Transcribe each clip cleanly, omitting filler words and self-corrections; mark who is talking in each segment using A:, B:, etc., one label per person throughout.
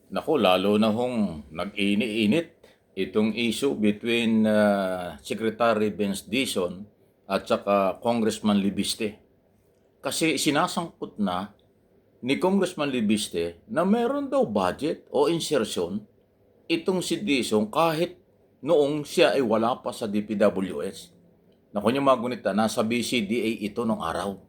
A: Naku, lalo na hong nag-ini-init itong issue between Secretary Vince Dizon at saka Congressman Libiste. Kasi sinasangkot na ni Congressman Libiste na meron daw budget o insertion itong si Dizon kahit noong siya ay wala pa sa DPWS. Naku niyo mga gunita, nasa BCDA ito nung araw.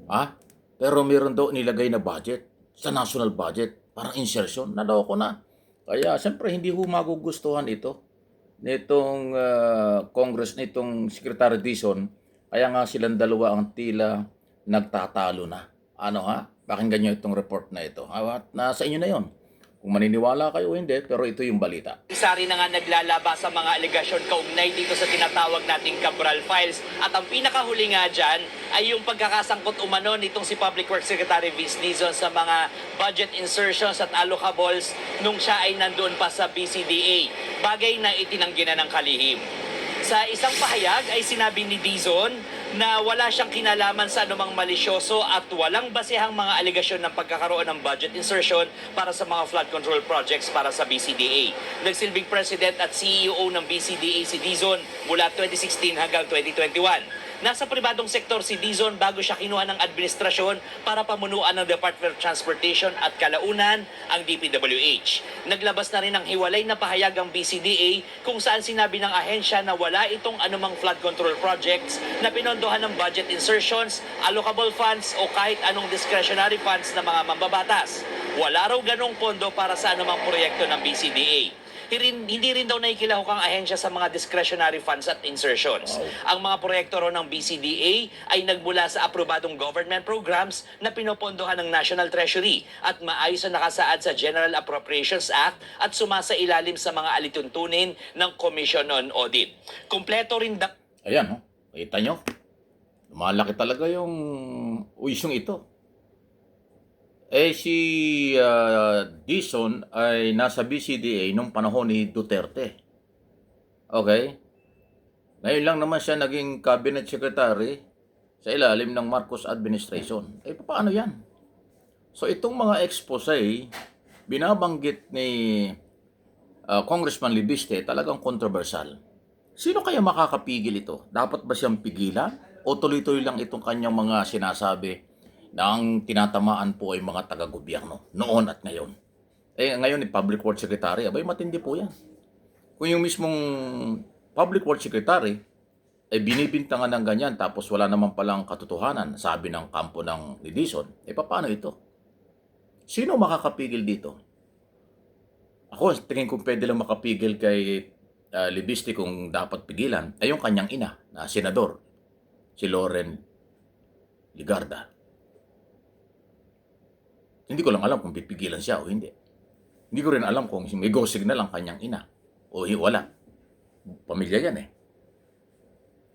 A: Ha? Pero meron daw nilagay na budget sa national budget. Parang insertion. Naloko na. Kaya siyempre hindi ho magugustuhan ito nitong Congress, nitong Secretary Dizon. Kaya nga silang dalawa ang tila nagtatalo na. Ano ha? Pakinggan nyo itong report na ito. At nasa inyo na yon. Kung maniniwala kayo o hindi, pero ito yung balita.
B: Isa rin na nga naglalaba sa mga alegasyon kaugnay dito sa tinatawag nating Cabral Files. At ang pinakahuli nga dyan ay yung pagkakasangkot umano nitong si Public Works Secretary Vince Dizon sa mga budget insertions at allocables nung siya ay nandoon pa sa BCDA. Bagay na itinanggi na ng kalihim. Sa isang pahayag ay sinabi ni Dizon na wala siyang kinalaman sa anumang malisyoso at walang basehang mga alegasyon ng pagkakaroon ng budget insertion para sa mga flood control projects para sa BCDA. Nagsilbing President at CEO ng BCDA si Dizon mula 2016 hanggang 2021. Nasa pribadong sektor si Dizon bago siya kinuha ng administrasyon para pamunuan ng Department of Transportation at kalaunan ang DPWH. Naglabas na rin ng hiwalay na pahayag ang BCDA kung saan sinabi ng ahensya na wala itong anumang flood control projects na pinondohan ng budget insertions, allocable funds o kahit anong discretionary funds ng mga mambabatas. Wala raw ganong pondo para sa anumang proyekto ng BCDA. Hindi rin daw nakikilahok ang ahensya sa mga discretionary funds at insertions. Ang mga proyekto raw ng BCDA ay nagmula sa aprobadong government programs na pinopondohan ng National Treasury at maayos na nakasaad sa General Appropriations Act at sumasa ilalim sa mga alituntunin ng Commission on Audit. Kumpleto rin
A: Ayan, oh. Kita nyo? Malaki talaga yung uisyong ito. Si Dizon ay nasa BCDA nung panahon ni Duterte. Okay? Ngayon lang naman siya naging cabinet secretary sa ilalim ng Marcos administration. Paano yan? So itong mga expose, binabanggit ni Congressman Libiste, talagang controversial. Sino kaya makakapigil ito? Dapat ba siyang pigilan? O tuloy-tuloy lang itong kanyang mga sinasabi na ang tinatamaan po ay mga taga-gobyerno noon at ngayon? Ngayon ni Public Works Secretary, abay matindi po yan. Kung yung mismong Public Works Secretary ay binibintangan ng ganyan tapos wala naman palang katotohanan, sabi ng kampo ng Dizon, paano ito? Sino makakapigil dito? Ako, tingin kong pwede lang makapigil kay Libiste kung dapat pigilan ay yung kanyang ina na senador, si Loren Ligarda. Hindi ko lang alam kung pipigilan siya o hindi. Hindi ko rin alam kung may go signal ang kanyang ina o wala. Pamilya yan eh.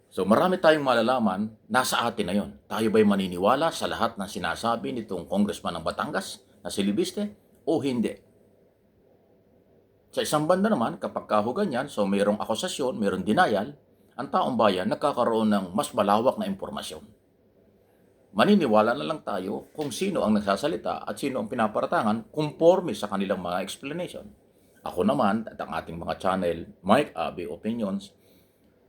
A: So marami tayong malalaman, nasa atin na yon. Tayo ba'y maniniwala sa lahat ng sinasabi nitong congressman ng Batangas na si Libiste o hindi? Sa isang banda naman, kapag kahugan yan, so mayroong akusasyon, mayroong denial, ang taong bayan nagkakaroon ng mas malawak na impormasyon. Maniniwala na lang tayo kung sino ang nagsasalita at sino ang pinaparatangan conforme sa kanilang mga explanation. Ako naman at ang ating mga channel, Mike Abe Opinions,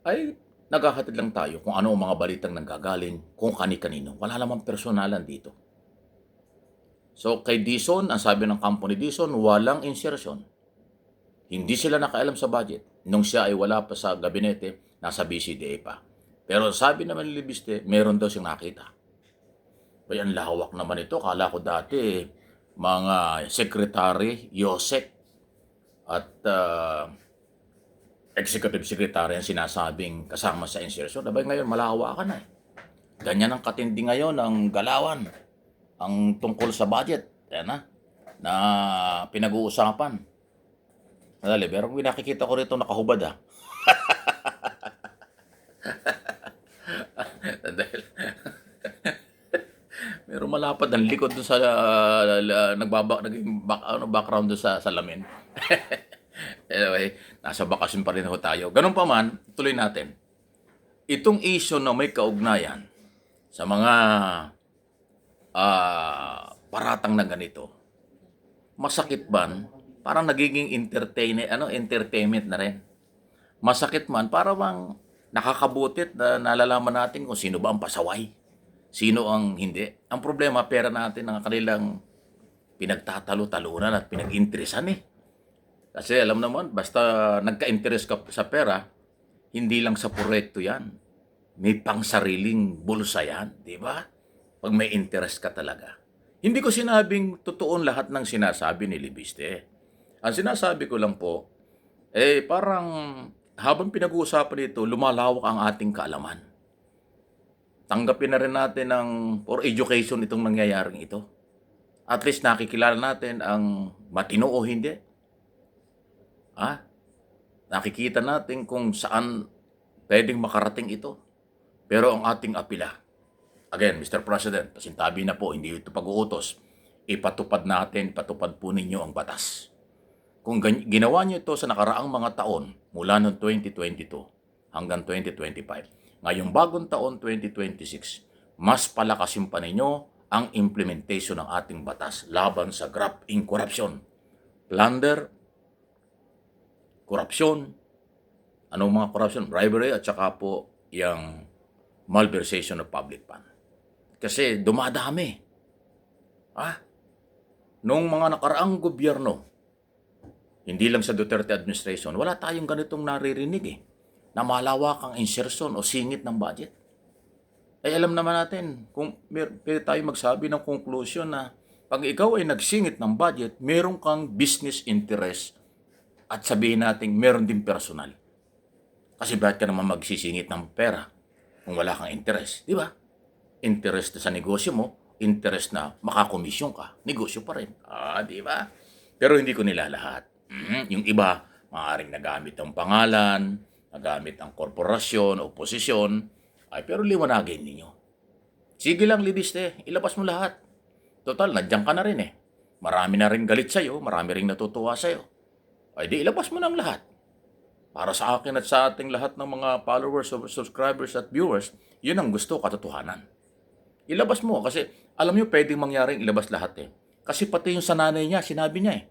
A: ay naghahatid lang tayo kung ano ang mga balitang nanggagaling, kung kani-kanino. Wala namang personalan dito. So kay Dizon, ang sabi ng kampo ni Dizon, walang insertion. Hindi sila nakaalam sa budget. Nung siya ay wala pa sa gabinete, nasa BCDA pa. Pero sabi naman ni Libiste, meron daw siyang nakita. Ay, ang lawak naman ito. Kala ko dati, mga secretary, Yosek, at executive secretary ang sinasabing kasama sa insertion. Abay ngayon, malawakan na eh. Ganyan ang katindi ngayon ang galawan. Ang tungkol sa budget. Yan na pinag-uusapan. Madali, pero kung nakikita ko rito nakahubad Dahil meron malapad ang likod doon sa naging background doon sa salamin. Anyway, nasa bakasyon pa rin ho tayo. Ganun pa man, tuloy natin. Itong issue na may kaugnayan sa mga paratang na ganito, masakit man, parang nagiging entertainment na rin. Masakit man, para bang nakakabutit na nalalaman natin kung sino ba ang pasaway, sino ang hindi. Ang problema, pera natin ang kanilang pinagtatalo-talunan at pinag-interesan eh. Kasi alam naman, basta nagka-interest ka sa pera, hindi lang sa proyekto yan. May pangsariling bulsa yan, di ba? Pag may interest ka talaga. Hindi ko sinabing totoo lahat ng sinasabi ni Libiste. Ang sinasabi ko lang po, parang habang pinag-uusapan ito, lumalawak ang ating kaalaman. Tanggapin na rin natin for education itong nangyayaring ito. At least nakikilala natin ang matino o hindi. Nakikita natin kung saan pwedeng makarating ito. Pero ang ating apila, again, Mr. President, pasintabi na po, hindi ito pag-uutos. Ipatupad po ninyo ang batas. Kung ginawa niyo ito sa nakaraang mga taon, mula noong 2022 hanggang 2025, ngayong bagong taon 2026, mas palakasin pa ninyo ang implementation ng ating batas laban sa graft in corruption, plunder, korupsyon, anong mga corruption, bribery, at saka po yung malversation of public fund. Kasi dumadami. Noong mga nakaraang gobyerno, hindi lang sa Duterte administration, wala tayong ganitong naririnig na malawak ang insertion o singit ng budget. Alam naman natin, kung pwede tayo magsabi ng conclusion na pag ikaw ay nagsingit ng budget, meron kang business interest at sabihin natin meron din personal. Kasi bakit ka naman magsisingit ng pera kung wala kang interest, di ba? Interest sa negosyo mo, interest na makakomisyon ka, negosyo pa rin. Di ba? Pero hindi ko nila lahat. Yung iba, maaaring nagamit ang pangalan, nagamit ang korporasyon o posisyon, pero liwanagin ninyo. Sige lang, Libiste, ilabas mo lahat. Total, nandiyan ka na rin eh. Marami na rin galit sa'yo, marami rin natutuwa sa'yo. Di ilabas mo ng lahat. Para sa akin at sa ating lahat ng mga followers, subscribers at viewers, yun ang gusto, katotohanan. Ilabas mo kasi alam nyo pwedeng mangyaring ilabas lahat eh. Kasi pati yung sa nanay niya, sinabi niya eh.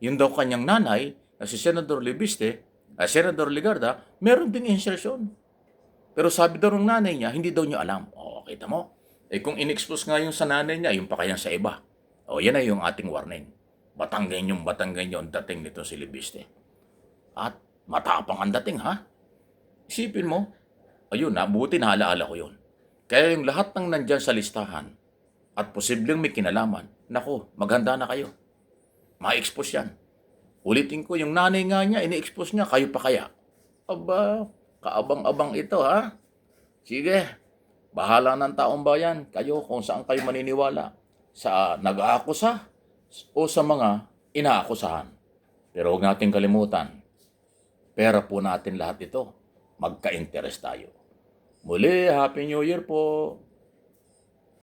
A: Yun daw kanyang nanay, na si Senador Libiste, Senador Ligarda, meron ding insertion. Pero sabi daw ng nanay niya, hindi daw niya alam. Kita mo? Kung in-expose nga yung sa nanay niya, yung pa kayang sa iba. Yan ay yung ating warning. Batanggay yung dating nito si Libiste. At matapang ang dating, ha? Isipin mo, ayun na, buti naalaala ko yun. Kaya yung lahat ng nandyan sa listahan at posibleng may kinalaman, nako, maghanda na kayo. Ma-expose yan. Ulitin ko, yung nanay nga niya, ini-expose niya, kayo pa kaya? Aba, kaabang-abang ito, ha? Sige, bahala ng taong bayan, kayo kung saan kayo maniniwala. Sa nag-aakusa o sa mga inaakusahan. Pero huwag natin kalimutan, pera po natin lahat ito. Magka-interest tayo. Muli, Happy New Year po!